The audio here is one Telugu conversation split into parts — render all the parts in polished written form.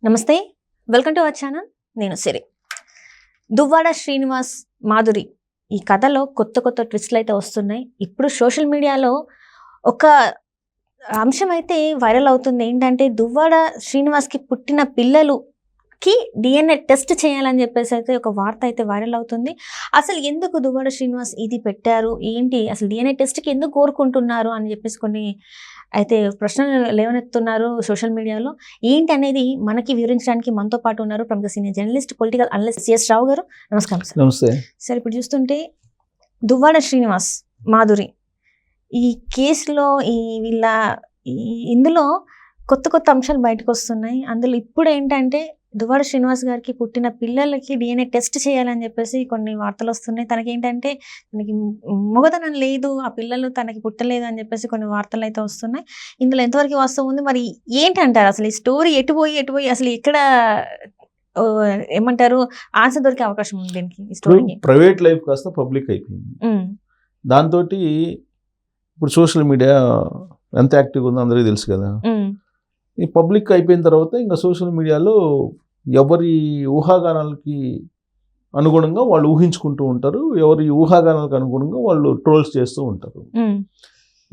నమస్తే, వెల్కమ్ టు అవర్ ఛానల్. నేను సిరి. దువ్వాడ శ్రీనివాస్, మాధురి ఈ కథలో కొత్త కొత్త ట్విస్ట్లు అయితే వస్తున్నాయి. ఇప్పుడు సోషల్ మీడియాలో ఒక అంశం అయితే వైరల్ అవుతుంది. ఏంటంటే దువ్వాడ శ్రీనివాస్కి పుట్టిన పిల్లలుకి డిఎన్ఏ టెస్ట్ చేయాలని చెప్పేసి అయితే ఒక వార్త అయితే వైరల్ అవుతుంది. అసలు ఎందుకు దువ్వాడ శ్రీనివాస్ ఇది పెట్టారు, ఏంటి అసలు డిఎన్ఏ టెస్ట్కి ఎందుకు కోరుకుంటున్నారు అని చెప్పేసి కొన్ని అయితే ప్రశ్నలు లేవనెత్తున్నారు సోషల్ మీడియాలో. ఏంటి అనేది మనకి వివరించడానికి మనతో పాటు ఉన్నారు ప్రముఖ senior journalist, political analyst CS Rao గారు. నమస్కారం సార్. నమస్తే సార్, ఇప్పుడు చూస్తుంటే దువ్వాడ శ్రీనివాస్, మాధురి ఈ కేసులో ఇందులో కొత్త కొత్త అంశాలు బయటకు వస్తున్నాయి. అందులో ఇప్పుడు ఏంటంటే దువ్వాడ శ్రీనివాస్ గారికి పుట్టిన పిల్లలకి డిఎన్ఏ టెస్ట్ చేయాలని చెప్పేసి కొన్ని వార్తలు వస్తున్నాయి. తనకేంటంటే తనకి మొగతనం లేదు, ఆ పిల్లలు తనకి పుట్టలేదు అని చెప్పేసి కొన్ని వార్తలు అయితే వస్తున్నాయి. ఇందులో ఎంతవరకు వాస్తవం ఉంది, మరి ఏంటంటారు అసలు ఈ స్టోరీ ఎటుపోయి అసలు ఎక్కడ ఏమంటారు ఆన్సర్ దొరికే అవకాశం ఉంది దీనికి? ఈ స్టోరీకి ప్రైవేట్ లైఫ్ కాస్త పబ్లిక్ అయిపోయింది. దాంతో ఇప్పుడు సోషల్ మీడియా ఎంత యాక్టివ్గా ఉందో అందరికీ తెలుసు కదా. ఈ పబ్లిక్ అయిపోయిన తర్వాత ఇంకా సోషల్ మీడియాలో ఎవరి ఊహాగానాలకి అనుగుణంగా వాళ్ళు ఊహించుకుంటూ ఉంటారు, ఎవరి ఊహాగానాలకు అనుగుణంగా వాళ్ళు ట్రోల్స్ చేస్తూ ఉంటారు.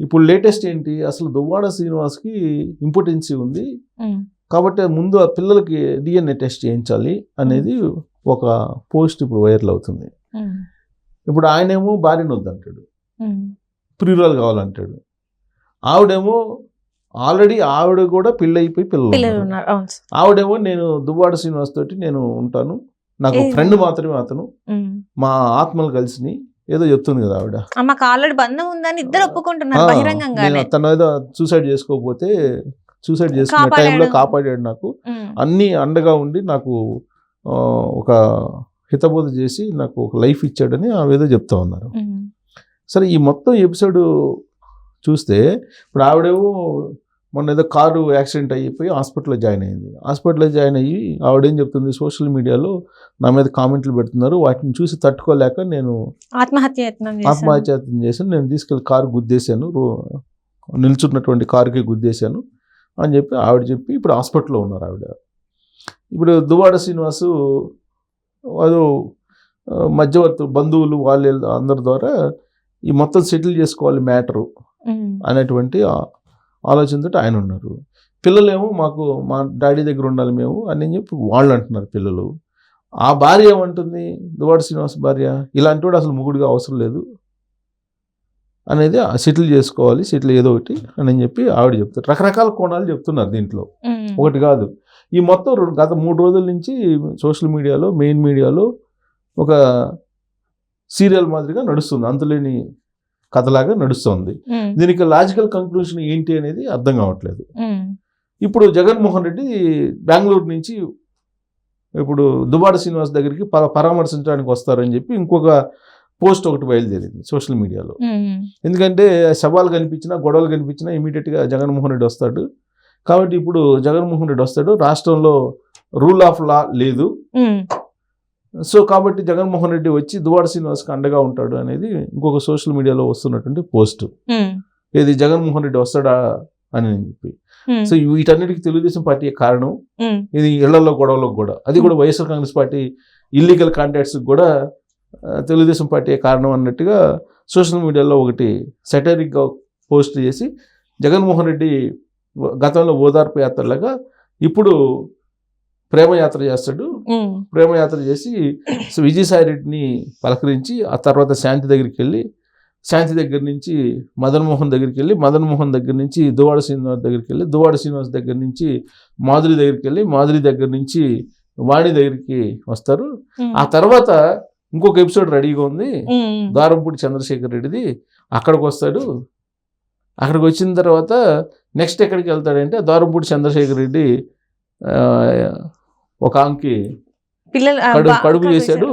ఇప్పుడు లేటెస్ట్ ఏంటి, అసలు దువ్వాడ శ్రీనివాస్కి ఇంపార్టెన్సీ ఉంది కాబట్టి ముందు ఆ పిల్లలకి డిఎన్ఏ టెస్ట్ చేయించాలి అనేది ఒక పోస్ట్ ఇప్పుడు వైరల్ అవుతుంది. ఇప్పుడు ఆయనేమో భార్యను వద్దంటాడు, ప్రియురాలు కావాలంటాడు. ఆవిడేమో ఆల్రెడీ ఆవిడ కూడా పెళ్ళైపోయి పిల్లలు ఉన్నారు. ఆవిడేమో నేను దువ్వాడ శ్రీనివాస్ తోటి నేను ఉంటాను, నాకు ఫ్రెండ్ మాత్రమే అతను, మా ఆత్మలు కలిసి ఏదో చెప్తుంది కదా ఆవిడ. మాకు ఆల్రెడీ బంధం ఉందని ఇద్దరు ఒప్పుకుంటున్నారు బహిరంగంగా. తను ఏదో సూసైడ్ చేసుకోకపోతే సూసైడ్ చేసుకునే టైంలో కాపాడాడు, నాకు అన్ని అండగా ఉండి నాకు ఒక హితబోధ చేసి నాకు ఒక లైఫ్ ఇచ్చాడని ఆవిడ చెప్తా ఉన్నారు. సరే, ఈ మొత్తం ఎపిసోడ్ చూస్తే ఇప్పుడు ఆవిడేమో మొన్న ఏదో కారు యాక్సిడెంట్ అయిపోయి హాస్పిటల్లో జాయిన్ అయ్యింది. హాస్పిటల్లో జాయిన్ అయ్యి ఆవిడేం చెప్తుంది, సోషల్ మీడియాలో నా మీద కామెంట్లు పెడుతున్నారు, వాటిని చూసి తట్టుకోలేక నేను ఆత్మహత్యయత్నం చేశాను, నేను తీసుకెళ్ళి కారు గుద్దేశాను, నిల్చున్నటువంటి కారుకి గుద్దేశాను అని చెప్పి ఆవిడ చెప్పి ఇప్పుడు హాస్పిటల్లో ఉన్నారు ఆవిడ. ఇప్పుడు దువ్వాడ శ్రీనివాసు అదో మధ్యవర్తులు బంధువులు వాళ్ళు అందరి ద్వారా ఈ మొత్తం సెటిల్ చేసుకోవాలి మ్యాటరు అనేటువంటి ఆలోచనతో ఆయన ఉన్నారు. పిల్లలేమో మాకు మా డాడీ దగ్గర ఉండాలి మేము అని చెప్పి వాళ్ళు అంటున్నారు పిల్లలు. ఆ భార్య ఏమంటుంది, దువ్వాడ శ్రీనివాస్ భార్య, ఇలాంటి వాడు అసలు మొగుడుగా అవసరం లేదు అనేది, సెటిల్ చేసుకోవాలి, సెటిల్ ఏదో ఒకటి అని చెప్పి ఆవిడ చెప్తారు. రకరకాల కోణాలు చెప్తున్నారు దీంట్లో, ఒకటి కాదు. ఈ మొత్తం గత 3 రోజుల నుంచి సోషల్ మీడియాలో, మెయిన్ మీడియాలో ఒక సీరియల్ మాదిరిగా నడుస్తుంది, అంతులేని కథలాగా నడుస్తుంది. దీనికి లాజికల్ కంక్లూషన్ ఏంటి అనేది అర్థం కావట్లేదు. ఇప్పుడు జగన్మోహన్ రెడ్డి బెంగళూరు నుంచి ఇప్పుడు దువ్వాడ శ్రీనివాస్ దగ్గరికి పరామర్శించడానికి వస్తారని చెప్పి ఇంకొక పోస్ట్ ఒకటి బయలుదేరింది సోషల్ మీడియాలో. ఎందుకంటే శవాలు కనిపించినా గొడవలు కనిపించినా ఇమీడియట్గా జగన్మోహన్ రెడ్డి వస్తాడు కాబట్టి ఇప్పుడు జగన్మోహన్ రెడ్డి వస్తాడు, రాష్ట్రంలో రూల్ ఆఫ్ లా లేదు, సో కాబట్టి జగన్మోహన్ రెడ్డి వచ్చి దువ్వాడ శ్రీనివాస్కి అండగా ఉంటాడు అనేది ఇంకొక సోషల్ మీడియాలో వస్తున్నటువంటి పోస్ట్. ఏది జగన్మోహన్ రెడ్డి వస్తాడా అని చెప్పి. సో వీటన్నిటికీ తెలుగుదేశం పార్టీ కారణం, ఇది ఇళ్లలో గొడవలకు కూడా, అది కూడా YSR Congress party illegal contacts కూడా తెలుగుదేశం పార్టీ కారణం అన్నట్టుగా సోషల్ మీడియాలో ఒకటి సెటరిక్గా పోస్ట్ చేసి, జగన్మోహన్ రెడ్డి గతంలో ఓదార్పు యాత్రలాగా ఇప్పుడు ప్రేమయాత్ర చేస్తాడు, ప్రేమయాత్ర చేసి విజయసాయి రెడ్డిని పలకరించి ఆ తర్వాత శాంతి దగ్గరికి వెళ్ళి, శాంతి దగ్గర నుంచి మదన్ మోహన్ దగ్గరికి వెళ్ళి, మదన్ మోహన్ దగ్గర నుంచి దువ్వాడ శ్రీనివాస్ దగ్గరికి వెళ్ళి, దువ్వాడ శ్రీనివాస్ దగ్గర నుంచి మాధురి దగ్గరికి వెళ్ళి, మాధురి దగ్గర నుంచి వాణి దగ్గరికి వస్తారు. ఆ తర్వాత ఇంకొక ఎపిసోడ్ రెడీగా ఉంది ద్వారంపూడి చంద్రశేఖర్ రెడ్డిది, అక్కడికి వస్తాడు. అక్కడికి వచ్చిన తర్వాత నెక్స్ట్ ఎక్కడికి వెళ్తాడంటే ద్వారంపూడి చంద్రశేఖర్ రెడ్డి ఒక ఆమెకి కడుపు చేశాడు,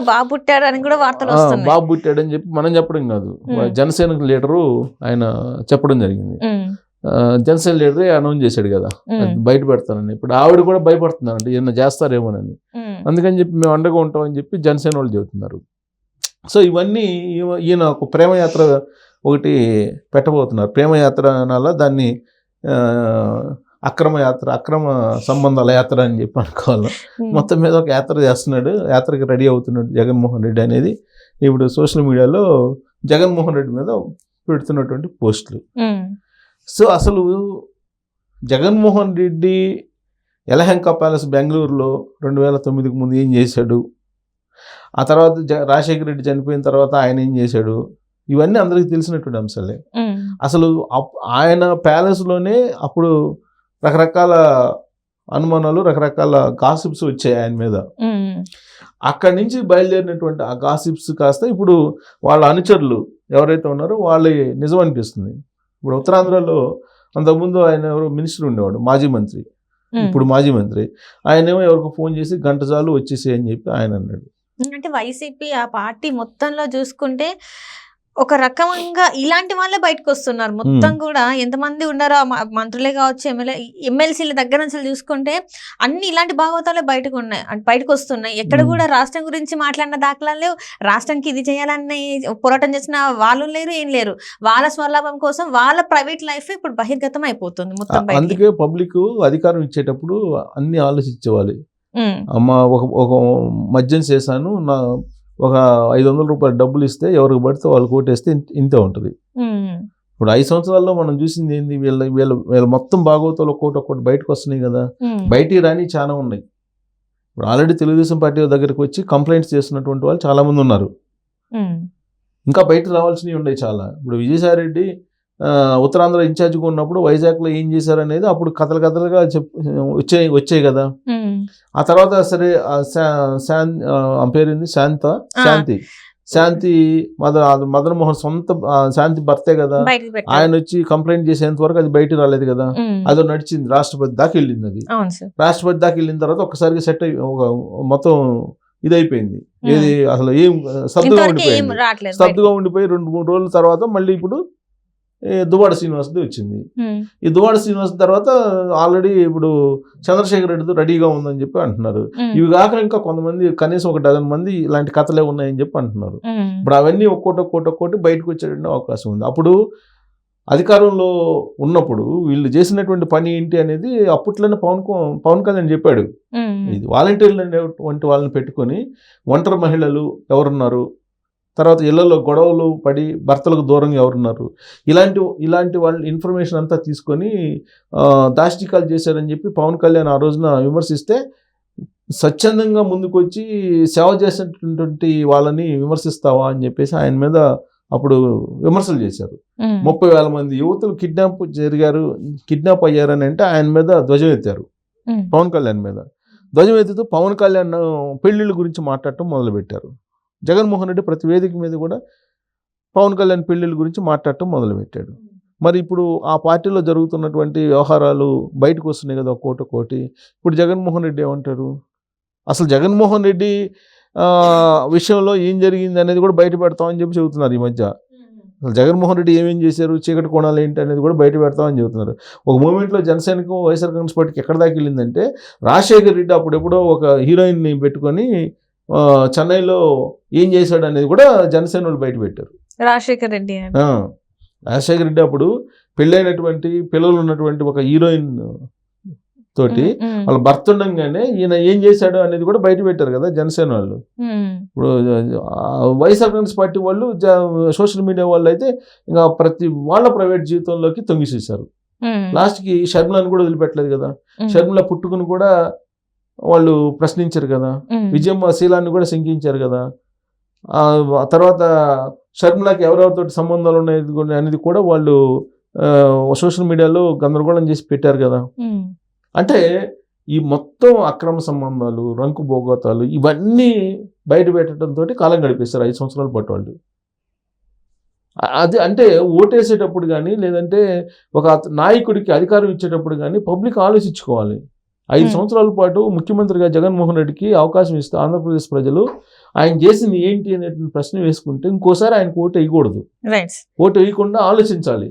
బాబు పుట్టాడని చెప్పి మనం చెప్పడం కాదు, జనసేన లీడరు ఆయన చెప్పడం జరిగింది. జనసేన లీడరే అనౌన్స్ చేశాడు కదా బయట పెడతానని. ఇప్పుడు ఆవిడ కూడా భయపడుతున్నారంటే ఏమన్నా చేస్తారేమోనని, అందుకని చెప్పి మేము అండగా ఉంటామని చెప్పి జనసేన వాళ్ళు చెబుతున్నారు. సో ఇవన్నీ ఈయన ఒక ప్రేమయాత్ర ఒకటి పెట్టబోతున్నారు. ప్రేమయాత్ర అనాలా దాన్ని అక్రమ సంబంధాల యాత్ర అని చెప్పి అనుకోవాలి. మొత్తం మీద ఒక యాత్ర చేస్తున్నాడు, యాత్రకి రెడీ అవుతున్నాడు జగన్మోహన్ రెడ్డి అనేది ఇప్పుడు సోషల్ మీడియాలో జగన్మోహన్ రెడ్డి మీద పెడుతున్నటువంటి పోస్టులు. సో అసలు జగన్మోహన్ రెడ్డి యలహంక ప్యాలెస్ బెంగళూరులో 2009కి ముందు ఏం చేశాడు, ఆ తర్వాత రాజశేఖర రెడ్డి చనిపోయిన తర్వాత ఆయన ఏం చేశాడు, ఇవన్నీ అందరికీ తెలిసినటువంటి అంశాలే. అసలు ఆయన ప్యాలెస్లోనే అప్పుడు రకరకాల అనుమానాలు, రకరకాల గాసిప్స్ వచ్చాయి ఆయన మీద. అక్కడి నుంచి బయలుదేరినటువంటి ఆ గాసిప్స్ కాస్త ఇప్పుడు వాళ్ళ అనుచరులు ఎవరైతే ఉన్నారో వాళ్ళే నిజం అనిపిస్తుంది. ఇప్పుడు ఉత్తరాంధ్రలో అంతకుముందు ఆయన ఎవరో మినిస్టర్ ఉండేవాడు, మాజీ మంత్రి, ఇప్పుడు మాజీ మంత్రి, ఆయనేమో ఎవరికి ఫోన్ చేసి గంట చాలు వచ్చేసి అని చెప్పి ఆయన అన్నాడు. అంటే వైసీపీ ఆ పార్టీ మొత్తంలో చూసుకుంటే ఒక రకంగా ఇలాంటి వాళ్ళే బయటకు వస్తున్నారు. మొత్తం కూడా ఎంతమంది ఉన్నారో మంత్రులే కావచ్చు, ఎమ్మెల్సీల దగ్గర నుంచి చూసుకుంటే అన్ని ఇలాంటి భాగవతాలే బయటకు వస్తున్నాయి. ఎక్కడ కూడా రాష్ట్రం గురించి మాట్లాడిన దాఖలాలు లేవు, రాష్ట్రానికి ఇది చేయాలని పోరాటం చేసిన వాళ్ళు లేరు, ఏం లేరు. వాళ్ళ స్వలాభం కోసం వాళ్ళ ప్రైవేట్ లైఫ్ ఇప్పుడు బహిర్గతం అయిపోతుంది మొత్తం. అందుకే పబ్లిక్ అధికారం ఇచ్చేటప్పుడు అన్ని ఆలోచించేవాలి. అమ్మ ఒక మద్యం చేశాను, నా ఒక 500 రూపాయలు డబ్బులు ఇస్తే ఎవరికి పడితే వాళ్ళు కోటేస్తే ఇంతే ఉంటుంది. ఇప్పుడు 5 సంవత్సరాల్లో మనం చూసింది ఏంది, వీళ్ళ మొత్తం భాగవతాలు ఒక్కొక్కటి బయటకు వస్తున్నాయి కదా. బయటికి రాని చాలా ఉన్నాయి. ఇప్పుడు ఆల్రెడీ తెలుగుదేశం పార్టీ దగ్గరికి వచ్చి కంప్లైంట్స్ చేస్తున్నటువంటి వాళ్ళు చాలా మంది ఉన్నారు. ఇంకా బయట రావాల్సినవి ఉన్నాయి చాలా. ఇప్పుడు విజయసాయి రెడ్డి ఉత్తరాంధ్ర ఇన్ఛార్జ్గా ఉన్నప్పుడు వైజాగ్లో ఏం చేశారనేది అప్పుడు కథలుగా వచ్చాయి కదా. ఆ తర్వాత సరే పేరుంది శాంతి మదన్ మోహన్ సొంత శాంతి భర్తే కదా, ఆయన వచ్చి కంప్లైంట్ చేసేంత వరకు అది బయట రాలేదు కదా. అదో నడిచింది, రాష్ట్రపతి దాకా వెళ్ళింది. అది రాష్ట్రపతి దాకా వెళ్ళిన తర్వాత ఒక్కసారిగా సెట్ అయి మొత్తం ఇదైపోయింది. ఏది అసలు ఏం స్తబ్దుగా ఉండిపోయి 2-3 రోజుల తర్వాత మళ్ళీ ఇప్పుడు దువ్వాడ శ్రీనివాస్ది వచ్చింది. ఈ దువ్వాడ శ్రీనివాస్ తర్వాత ఆల్రెడీ ఇప్పుడు చంద్రశేఖర్ రెడ్డితో రెడీగా ఉందని చెప్పి అంటున్నారు. ఇవి కాక ఇంకా కొంతమంది కనీసం 1 డజన్ మంది ఇలాంటి కథలే ఉన్నాయని చెప్పి అంటున్నారు. ఇప్పుడు అవన్నీ ఒక్కోటి బయటకు వచ్చేటువంటి అవకాశం ఉంది. అప్పుడు అధికారంలో ఉన్నప్పుడు వీళ్ళు చేసినటువంటి పని ఏంటి అనేది అప్పట్లోనే పవన్ కళ్యాణ్ చెప్పాడు. ఇది వాలంటీర్లు అనేటువంటి వాళ్ళని పెట్టుకొని ఒంటరి మహిళలు ఎవరున్నారు, తర్వాత ఇళ్లలో గొడవలు పడి భర్తలకు దూరంగా ఎవరున్నారు, ఇలాంటి వాళ్ళ ఇన్ఫర్మేషన్ అంతా తీసుకొని దాష్టికాలు చేశారని చెప్పి పవన్ కళ్యాణ్ ఆ రోజున విమర్శిస్తే స్వచ్ఛందంగా ముందుకు వచ్చి సేవ చేసేటటువంటి వాళ్ళని విమర్శిస్తావా అని చెప్పేసి ఆయన మీద అప్పుడు విమర్శలు చేశారు. 30,000 మంది యువతులు కిడ్నాప్ అయ్యారని అంటే ఆయన మీద ధ్వజం ఎత్తారు. పవన్ కళ్యాణ్ మీద ధ్వజం ఎత్తుతూ పవన్ కళ్యాణ్ పెళ్లిళ్ళ గురించి మాట్లాడటం మొదలుపెట్టారు. జగన్మోహన్ రెడ్డి ప్రతి వేదిక మీద కూడా పవన్ కళ్యాణ్ పెళ్లిళ్ళ గురించి మాట్లాడటం మొదలుపెట్టాడు. మరి ఇప్పుడు ఆ పార్టీలో జరుగుతున్నటువంటి వ్యవహారాలు బయటకు వస్తున్నాయి కదా ఒక్కోటి. ఇప్పుడు జగన్మోహన్ రెడ్డి ఏమంటారు, అసలు జగన్మోహన్ రెడ్డి విషయంలో ఏం జరిగింది అనేది కూడా బయట పెడతామని చెప్పి చెబుతున్నారు ఈ మధ్య. అసలు జగన్మోహన్ రెడ్డి ఏమేం చేశారు, చీకటి కోణాలు ఏంటి అనేది కూడా బయట పెడతామని చెబుతున్నారు. ఒక మూమెంట్లో జనసేనకు వైఎస్ఆర్ కాంగ్రెస్ పార్టీకి ఎక్కడ దాకా వెళ్ళిందంటే రాజశేఖర్ రెడ్డి అప్పుడెప్పుడో ఒక హీరోయిన్ని పెట్టుకొని చెన్నైలో ఏం చేశాడు అనేది కూడా జనసేన వాళ్ళు బయట పెట్టారు. రాజశేఖర్ రెడ్డి అప్పుడు పెళ్ళైనటువంటి పిల్లలు ఉన్నటువంటి ఒక హీరోయిన్ తోటి వాళ్ళ భర్త ఉండగానే ఈయన ఏం చేశాడు అనేది కూడా బయట పెట్టారు కదా జనసేన వాళ్ళు. ఇప్పుడు వైఎస్ఆర్ కాంగ్రెస్ పార్టీ వాళ్ళు సోషల్ మీడియా వాళ్ళు అయితే ఇంకా ప్రతి వాళ్ళ ప్రైవేట్ జీవితంలోకి తొంగిసేశారు. లాస్ట్కి షర్మిలను కూడా వదిలిపెట్టలేదు కదా. షర్మిల పుట్టుకుని కూడా వాళ్ళు ప్రశ్నించారు కదా. విజయమ్మ శీలాన్ని కూడా శంకించారు కదా. ఆ తర్వాత షర్మిలకి ఎవరెవరితో సంబంధాలు ఉన్నాయి అనేది కూడా వాళ్ళు సోషల్ మీడియాలో గందరగోళం చేసి పెట్టారు కదా. అంటే ఈ మొత్తం అక్రమ సంబంధాలు, రంకు భోగోతాలు ఇవన్నీ బయట పెట్టడంతో కాలం గడిపేస్తారు 5 సంవత్సరాల పాటు వాళ్ళు. అది అంటే ఓటేసేటప్పుడు కానీ లేదంటే ఒక నాయకుడికి అధికారం ఇచ్చేటప్పుడు కానీ పబ్లిక్ ఆలోచించుకోవాలి. 5 సంవత్సరాల పాటు ముఖ్యమంత్రిగా జగన్మోహన్ రెడ్డికి అవకాశం ఇస్తే ఆంధ్రప్రదేశ్ ప్రజలు ఆయన చేసింది ఏంటి అనే ప్రశ్న వేసుకుంటే ఇంకోసారి ఆయనకు ఓటు వేయకూడదు. ఓటు వేయకుండా ఆలోచించాలి.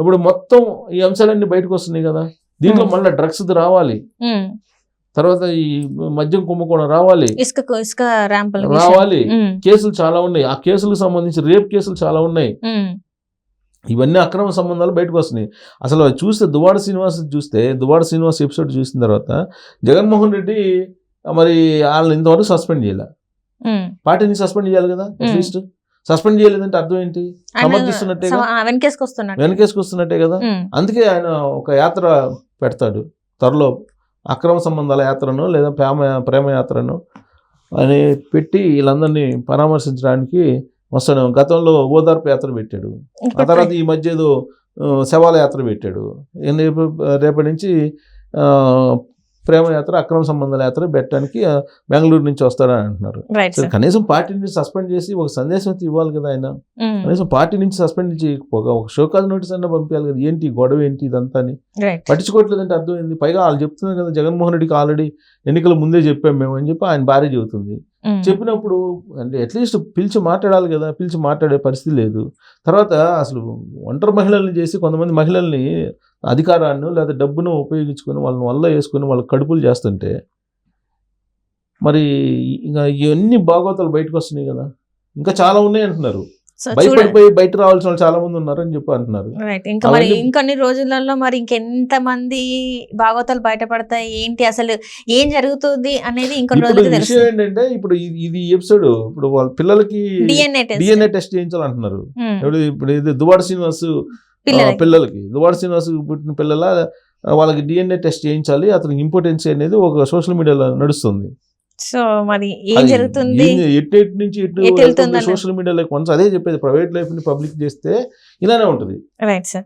ఇప్పుడు మొత్తం ఈ అంశాలన్నీ బయటకు వస్తున్నాయి కదా. దీంట్లో మళ్ళీ డ్రగ్స్ రావాలి, తర్వాత ఈ మద్యం కుంభకోణం రావాలి, కేసులు చాలా ఉన్నాయి. ఆ కేసులకు సంబంధించి రేప్ కేసులు చాలా ఉన్నాయి. ఇవన్నీ అక్రమ సంబంధాలు బయటకు వస్తున్నాయి. అసలు అది చూస్తే దువ్వాడ శ్రీనివాస్ ఎపిసోడ్ చూసిన తర్వాత జగన్మోహన్ రెడ్డి మరి వాళ్ళని ఇంతవరకు సస్పెండ్ చేయాలి, పార్టీని సస్పెండ్ చేయాలి కదా, అట్లీస్ట్ సస్పెండ్ చేయలేదంటే అర్థం ఏంటి? సమర్థిస్తున్నట్టే, వెనకేసుకొస్తున్నట్టే కదా. అందుకే ఆయన ఒక యాత్ర పెడతాడు త్వరలో, అక్రమ సంబంధాల యాత్రను లేదా ప్రేమ యాత్రను అని పెట్టి వీళ్ళందరినీ పరామర్శించడానికి వస్తాడు. గతంలో ఓదార్పు యాత్ర పెట్టాడు, ఆ తర్వాత ఈ మధ్య ఏదో శవాల యాత్ర పెట్టాడు. రేపటి నుంచి ప్రేమ యాత్ర, అక్రమ సంబంధాల యాత్ర పెట్టడానికి బెంగళూరు నుంచి వస్తాడని అంటున్నారు. కనీసం పార్టీ నుంచి సస్పెండ్ చేసి ఒక సందేశం ఇవ్వాలి కదా ఆయన. కనీసం పార్టీ నుంచి సస్పెండ్ చేయకపోగా ఒక షోకాజ్ నోటీస్ అన్న పంపించాలి కదా. ఏంటి గొడవ ఏంటి ఇదంతా అని పట్టించుకోవట్లేదంటే అర్థమైంది. పైగా వాళ్ళు చెప్తున్నారు కదా, జగన్మోహన్ రెడ్డికి ఆల్రెడీ ఎన్నికల ముందే చెప్పాం మేము అని చెప్పి ఆయన భార్య చెబుతుంది. చెప్పినప్పుడు అంటే అట్లీస్ట్ పిలిచి మాట్లాడాలి కదా, పిలిచి మాట్లాడే పరిస్థితి లేదు. తర్వాత అసలు ఒంటరి మహిళల్ని చేసి కొంతమంది మహిళల్ని అధికారాన్ని లేదా డబ్బును ఉపయోగించుకొని వాళ్ళని వల్ల వేసుకొని వాళ్ళ కడుపులు చేస్తుంటే మరి ఇంకా ఇవన్నీ భాగవతాలు బయటకు వస్తున్నాయి కదా. ఇంకా చాలా ఉన్నాయి అంటున్నారు, భయపడిపోయి బయట రావాల్సిన వాళ్ళు చాలా మంది ఉన్నారు అని చెప్పి అంటున్నారు. ఇంకా మరి ఇంకొన్ని రోజులలో మరి ఇంకెంత మంది భాగవతాలు బయటపడతాయి, ఏంటి అసలు ఏం జరుగుతుంది అనేది ఇంకొన్ని రోజులు విషయం ఏంటంటే, ఇప్పుడు ఇది ఎపిసోడ్ ఇప్పుడు వాళ్ళ పిల్లలకి డిఎన్ఏ టెస్ట్ చేయించాలంటున్నారు. ఇప్పుడు ఇది దువ్వాడ శ్రీనివాస్ పిల్లలకి, దువ్వాడ శ్రీనివాస్ పుట్టిన పిల్లల వాళ్ళకి డిఎన్ఏ టెస్ట్ చేయించాలి, అతనికి ఇంపార్టెన్స్ అనేది ఒక సోషల్ మీడియాలో నడుస్తుంది. సో మరి ఏం జరుగుతుంది, ఎటు నుంచి సోషల్ మీడియాలో కొంచెం అదే చెప్పేది, ప్రైవేట్ లైఫ్ ని పబ్లిక్ చేస్తే ఇలానే ఉంటుంది. Right sir.